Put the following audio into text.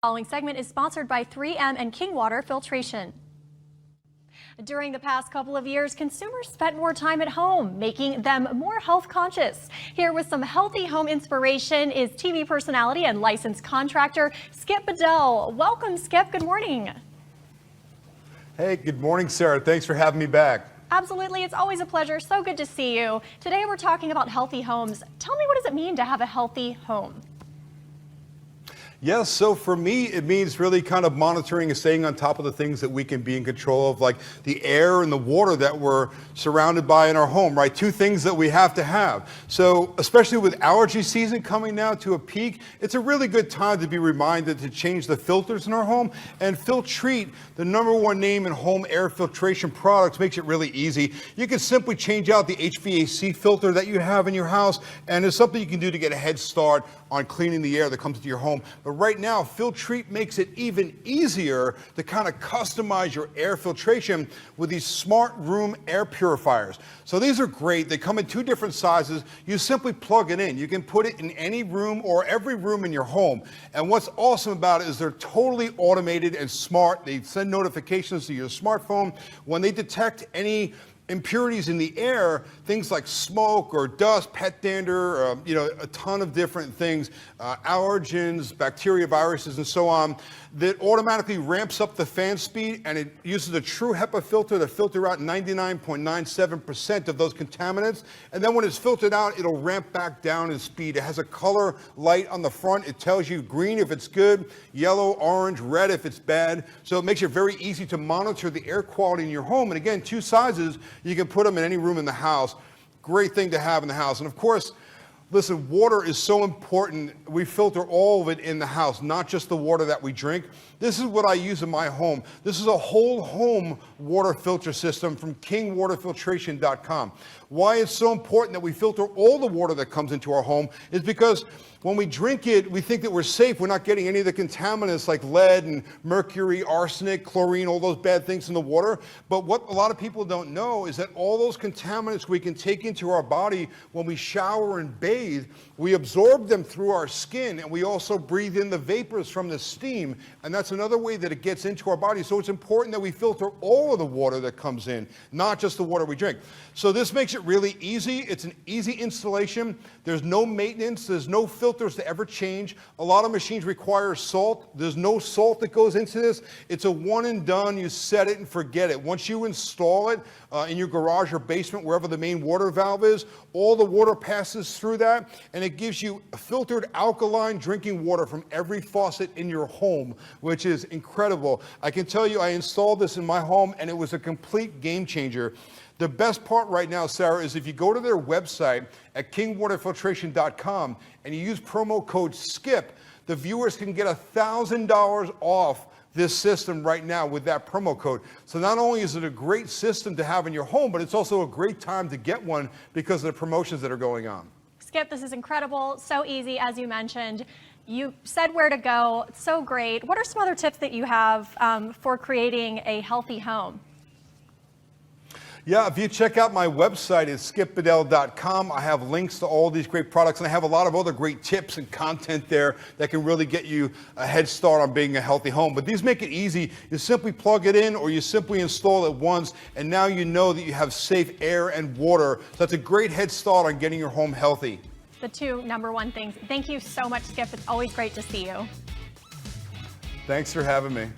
Following segment is sponsored by 3M and King Water Filtration. During the past couple of years, consumers spent more time at home, making them more health conscious. Here with some healthy home inspiration is TV personality and licensed contractor Skip Bedell. Welcome, Skip. Good morning. Hey, good morning, Sarah. Thanks for having me back. Absolutely. It's always a pleasure. So good to see you. Today we're talking about healthy homes. Tell me, what does it mean to have a healthy home? Yes, so for me, it means really kind of monitoring and staying on top of the things that we can be in control of, like the air and the water that we're surrounded by in our home, right? Two things that we have to have. So especially with allergy season coming now to a peak, it's a really good time to be reminded to change the filters in our home. And Filtrete, the #1 name in home air filtration products, makes it really easy. You can simply change out the HVAC filter that you have in your house, and it's something you can do to get a head start on cleaning the air that comes into your home. But right now, Filtrete makes it even easier to kind of customize your air filtration with these smart room air purifiers. So these are great. They come in 2 different sizes. You simply plug it in. You can put it in any room or every room in your home. And what's awesome about it is they're totally automated and smart. They send notifications to your smartphone when they detect any impurities in the air, things like smoke or dust, pet dander, a ton of different things, allergens, bacteria, viruses, and so on, that automatically ramps up the fan speed, and it uses a true HEPA filter to filter out 99.97% of those contaminants. And then when it's filtered out, it'll ramp back down in speed. It has a color light on the front. It tells you green if it's good, yellow, orange, red if it's bad. So it makes it very easy to monitor the air quality in your home. And again, 2 sizes. You can put them in any room in the house. Great thing to have in the house. And of course, listen, water is so important. We filter all of it in the house, not just the water that we drink. This is what I use in my home. This is a whole home water filter system from kingwaterfiltration.com. Why it's so important that we filter all the water that comes into our home is because when we drink it, we think that we're safe. We're not getting any of the contaminants like lead and mercury, arsenic, chlorine, all those bad things in the water. But what a lot of people don't know is that all those contaminants we can take into our body when we shower and bathe, we absorb them through our skin, and we also breathe in the vapors from the steam. And that's another way that it gets into our body. So it's important that we filter all of the water that comes in, not just the water we drink. So this makes it really easy. It's an easy installation. There's no maintenance. There's no filters to ever change. A lot of machines require salt. There's no salt that goes into this. It's a one and done. You set it and forget it. Once you install it in your garage or basement, wherever the main water valve is, all the water passes through that, and it gives you filtered alkaline drinking water from every faucet in your home, which is incredible. I can tell you, I installed this in my home, and it was a complete game changer. The best part right now, Sarah, is if you go to their website at kingwaterfiltration.com and you use promo code SKIP, the viewers can get $1,000 off this system right now with that promo code. So not only is it a great system to have in your home, but it's also a great time to get one because of the promotions that are going on. Skip, this is incredible. So easy, as you mentioned. You said where to go. So great. What are some other tips that you have for creating a healthy home? Yeah, if you check out my website, it's skipbedell.com. I have links to all these great products, and I have a lot of other great tips and content there that can really get you a head start on being a healthy home. But these make it easy. You simply plug it in, or you simply install it once, and now you know that you have safe air and water. So that's a great head start on getting your home healthy. The 2 #1 things. Thank you so much, Skip. It's always great to see you. Thanks for having me.